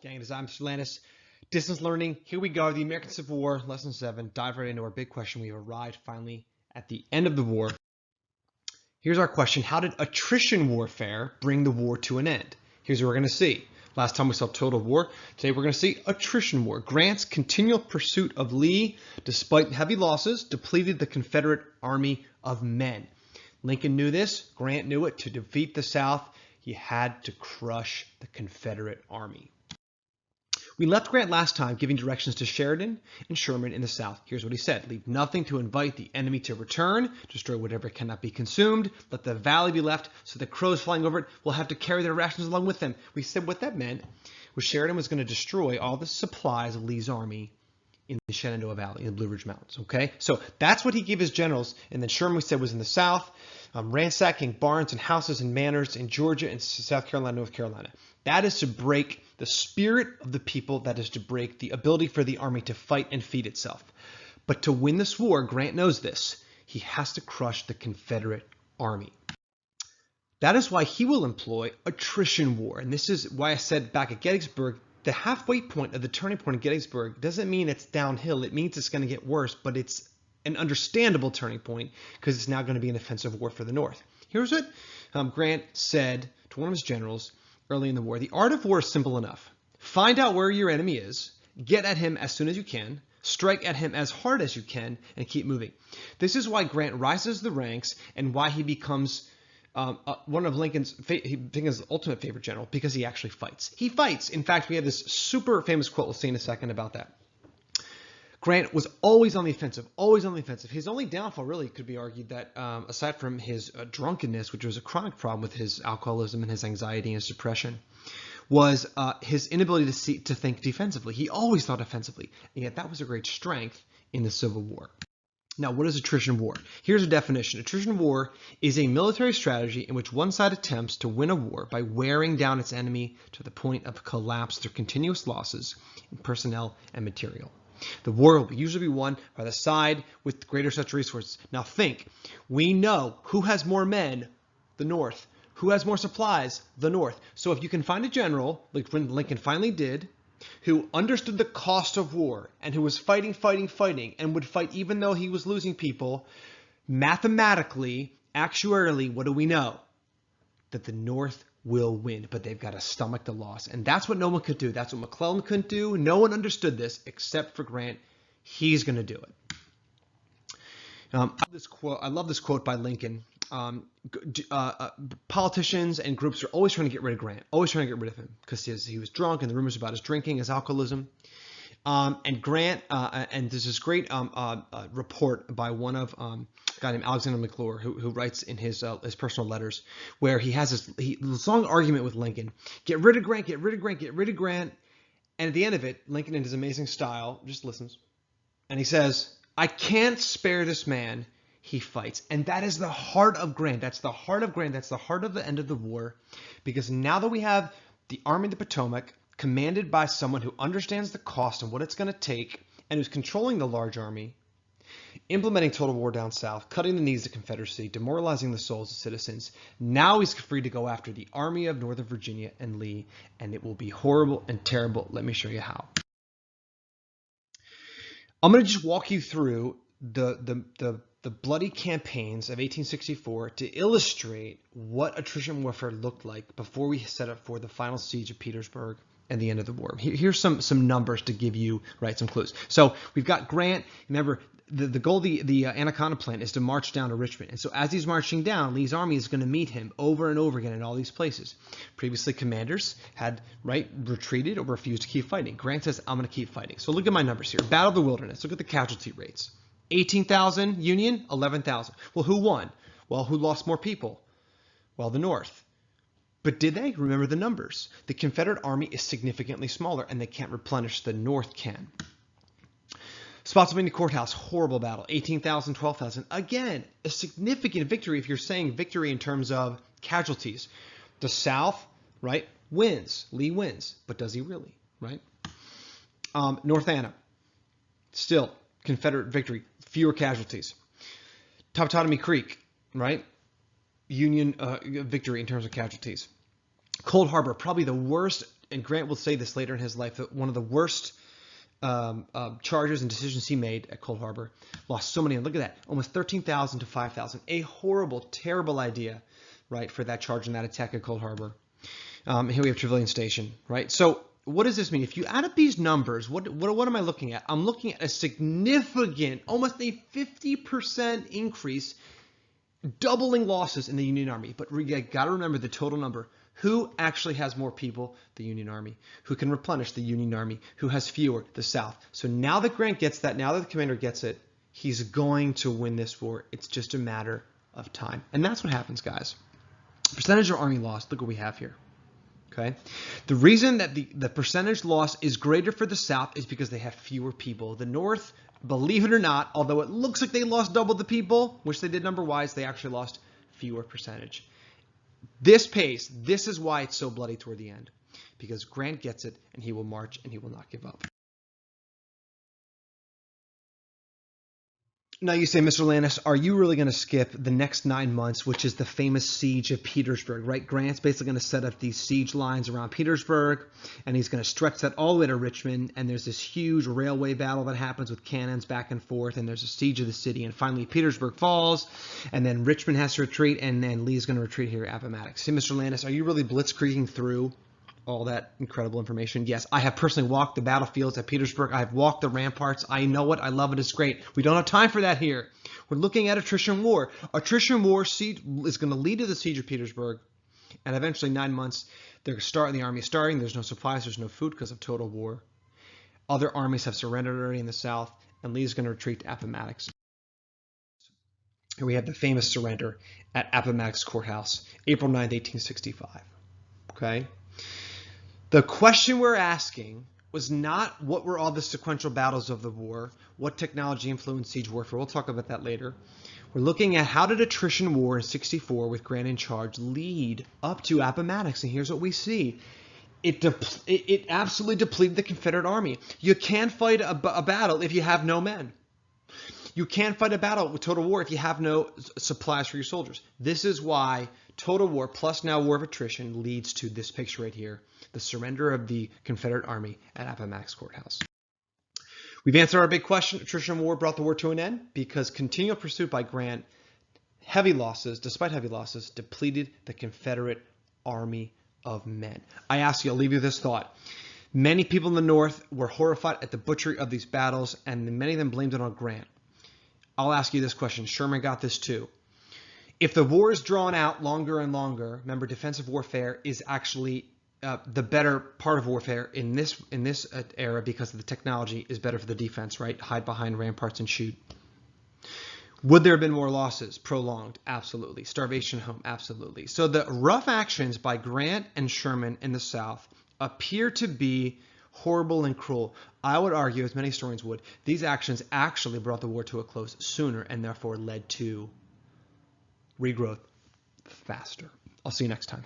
Gang, it is I'm Mr. Landis. Distance learning. Here we go. The American Civil War, lesson 7. Dive right into our big question. We have arrived finally at the end of the war. Here's our question. How did attrition warfare bring the war to an end? Here's what we're going to see. Last time we saw total war. Today we're going to see attrition war. Grant's continual pursuit of Lee, despite heavy losses, depleted the Confederate army of men. Lincoln knew this. Grant knew it. To defeat the South, he had to crush the Confederate army. We left Grant last time giving directions to Sheridan and Sherman in the South. Here's what he said. Leave nothing to invite the enemy to return. Destroy whatever cannot be consumed. Let the valley be left so the crows flying over it will have to carry their rations along with them. We said what that meant was Sheridan was going to destroy all the supplies of Lee's army in the Shenandoah Valley, in the Blue Ridge Mountains. Okay, so that's what he gave his generals. And then Sherman, we said, was in the South, ransacking barns and houses and manors in Georgia and South Carolina, North Carolina. That is to break the spirit of the people. That is to break the ability for the army to fight and feed itself. But to win this war, Grant knows this. He has to crush the Confederate army. That is why he will employ attrition war. And this is why I said back at Gettysburg, the halfway point of the turning point in Gettysburg doesn't mean it's downhill. It means it's going to get worse, but it's an understandable turning point because it's now going to be an offensive war for the North. Here's what Grant said to one of his generals early in the war. The art of war is simple enough. Find out where your enemy is, get at him as soon as you can, strike at him as hard as you can, and keep moving. This is why Grant rises the ranks and why he becomes one of Lincoln's ultimate favorite general, because he actually fights. He fights. In fact, we have this super famous quote. We'll see in a second about that. Grant was always on the offensive, always on the offensive. His only downfall really could be argued that aside from his drunkenness, which was a chronic problem with his alcoholism and his anxiety and his depression, was his inability to think defensively. He always thought offensively, and yet that was a great strength in the Civil War. Now, what is attrition war? Here's a definition. Attrition war is a military strategy in which one side attempts to win a war by wearing down its enemy to the point of collapse through continuous losses in personnel and material. The war will usually be won by the side with greater such resources. Now think, we know who has more men, the North. Who has more supplies, the North. So if you can find a general, like when Lincoln finally did, who understood the cost of war and who was fighting, and would fight even though he was losing people, mathematically, actuarially, what do we know? That the North will win, but they've got to stomach the loss. And that's what no one could do. That's what McClellan couldn't do. No one understood this except for Grant. He's going to do it. I love this quote by Lincoln. Politicians and groups are always trying to get rid of Grant, always trying to get rid of him because he was drunk, and the rumors about his drinking, his alcoholism. And Grant, and there's this great report by one of a guy named Alexander McClure, who writes in his personal letters, where he has this long argument with Lincoln. Get rid of Grant, get rid of Grant, get rid of Grant. And at the end of it, Lincoln, in his amazing style, just listens. And he says, I can't spare this man. He fights. And that is the heart of Grant. That's the heart of Grant. That's the heart of the end of the war. Because now that we have the Army of the Potomac commanded by someone who understands the cost and what it's going to take and who's controlling the large army, implementing total war down south, cutting the knees of the Confederacy, demoralizing the souls of citizens, now he's free to go after the Army of Northern Virginia and Lee, and it will be horrible and terrible. Let me show you how. I'm going to just walk you through the bloody campaigns of 1864 to illustrate what attrition warfare looked like before we set up for the final siege of Petersburg and the end of the war. Here's some numbers to give you some clues. So we've got Grant. Remember, the goal of the Anaconda Plan is to march down to Richmond. And so as he's marching down, Lee's army is going to meet him over and over again in all these places. Previously, commanders had retreated or refused to keep fighting. Grant says, I'm going to keep fighting. So look at my numbers here. Battle of the Wilderness. Look at the casualty rates. 18,000 Union, 11,000. Well, who won? Well, who lost more people? Well, the North. But did they? Remember the numbers. The Confederate army is significantly smaller, and they can't replenish. The North can. Spotsylvania Courthouse, horrible battle. 18,000, 12,000. Again, a significant victory if you're saying victory in terms of casualties. The South, wins. Lee wins. But does he really, North Anna, still Confederate victory, fewer casualties. Tototomy Creek, Union victory in terms of casualties. Cold Harbor, probably the worst and Grant will say this later in his life, that one of the worst charges and decisions he made at Cold Harbor. Lost so many. Look at that, almost 13,000 to 5,000. A horrible, terrible idea, right, for that charge and that attack at Cold Harbor. Here we have Trevilian Station, right? So what does this mean? If you add up these numbers, what am I looking at? I'm looking at a significant, almost a 50% increase, doubling losses in the Union Army. But you got to remember the total number. Who actually has more people? The Union Army. Who can replenish? The Union Army. Who has fewer? The South. So now that Grant gets that, now that the commander gets it, he's going to win this war. It's just a matter of time. And that's what happens, guys. Percentage of army loss, look what we have here. Okay. The reason that the percentage loss is greater for the South is because they have fewer people. The North, believe it or not, although it looks like they lost double the people, which they did number-wise, they actually lost fewer percentage. This pace, this is why it's so bloody toward the end, because Grant gets it and he will march and he will not give up. Now you say, Mr. Landis, are you really going to skip the next 9 months, which is the famous siege of Petersburg, right? Grant's basically going to set up these siege lines around Petersburg, and he's going to stretch that all the way to Richmond, and there's this huge railway battle that happens with cannons back and forth, and there's a siege of the city, and finally Petersburg falls, and then Richmond has to retreat, and then Lee's going to retreat here at Appomattox. Say, Mr. Landis, are you really blitzkrieging through all that incredible information? Yes, I have personally walked the battlefields at Petersburg. I have walked the ramparts. I know it. I love it. It's great. We don't have time for that here. We're looking at Attrition War. Attrition War siege is going to lead to the siege of Petersburg, and eventually 9 months, they're starting. The army is starting. There's no supplies. There's no food because of total war. Other armies have surrendered already in the South, and Lee is going to retreat to Appomattox. Here we have the famous surrender at Appomattox Courthouse, April 9th, 1865. Okay? The question we're asking was not what were all the sequential battles of the war, what technology influenced siege warfare. We'll talk about that later. We're looking at how did Attrition War in 64 with Grant in charge lead up to Appomattox, and here's what we see. It absolutely depleted the Confederate Army. You can't fight a battle if you have no men. You can't fight a battle with total war if you have no supplies for your soldiers. This is why total war plus now war of attrition leads to this picture right here, the surrender of the Confederate Army at Appomattox Courthouse. We've answered our big question. Attrition War brought the war to an end because continual pursuit by Grant, despite heavy losses, depleted the Confederate Army of men. I ask you, I'll leave you with this thought. Many people in the North were horrified at the butchery of these battles, and many of them blamed it on Grant. I'll ask you this question. Sherman got this too. If the war is drawn out longer and longer, remember defensive warfare is actually the better part of warfare in this era because of the technology is better for the defense, right? Hide behind ramparts and shoot. Would there have been more losses? Prolonged? Absolutely. Starvation home? Absolutely. So the rough actions by Grant and Sherman in the South appear to be horrible and cruel. I would argue, as many historians would, these actions actually brought the war to a close sooner and therefore led to regrowth faster. I'll see you next time.